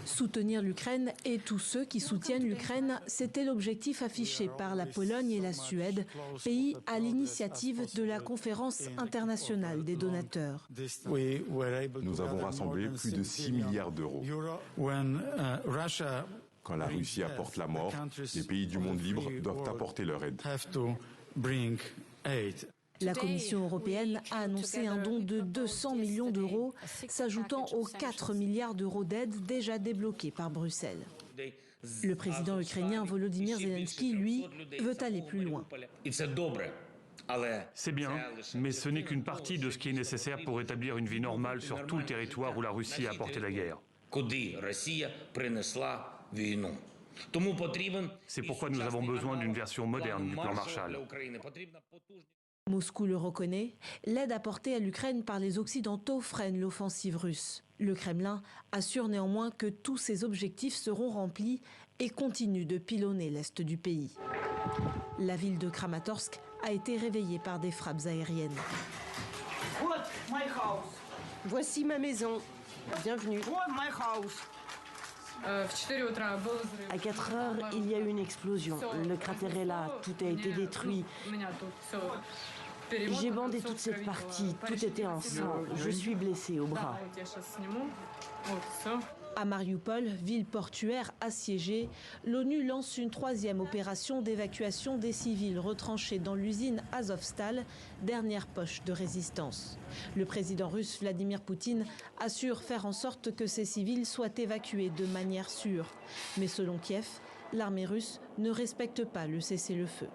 Soutenir l'Ukraine et tous ceux qui soutiennent l'Ukraine, c'était l'objectif affiché par la Pologne et la Suède, pays à l'initiative de la conférence internationale des donateurs. Nous avons rassemblé plus de 6 milliards d'euros. Quand la Russie apporte la mort, les pays du monde libre doivent apporter leur aide. La Commission européenne a annoncé un don de 200 millions d'euros, s'ajoutant aux 4 milliards d'euros d'aide déjà débloqués par Bruxelles. Le président ukrainien Volodymyr Zelensky, lui, veut aller plus loin. C'est bien, mais ce n'est qu'une partie de ce qui est nécessaire pour établir une vie normale sur tout le territoire où la Russie a apporté la guerre. C'est pourquoi nous avons besoin d'une version moderne du plan Marshall. Moscou le reconnaît, l'aide apportée à l'Ukraine par les Occidentaux freine l'offensive russe. Le Kremlin assure néanmoins que tous ces objectifs seront remplis et continue de pilonner l'est du pays. La ville de Kramatorsk a été réveillée par des frappes aériennes. Voici ma maison. Bienvenue. À 4 heures, il y a eu une explosion. Le cratère est là, tout a été détruit. J'ai bandé toute cette partie, tout était en sang. Je suis blessée au bras. À Mariupol, ville portuaire assiégée, l'ONU lance une 3e opération d'évacuation des civils retranchés dans l'usine Azovstal, dernière poche de résistance. Le président russe Vladimir Poutine assure faire en sorte que ces civils soient évacués de manière sûre. Mais selon Kiev, l'armée russe ne respecte pas le cessez-le-feu.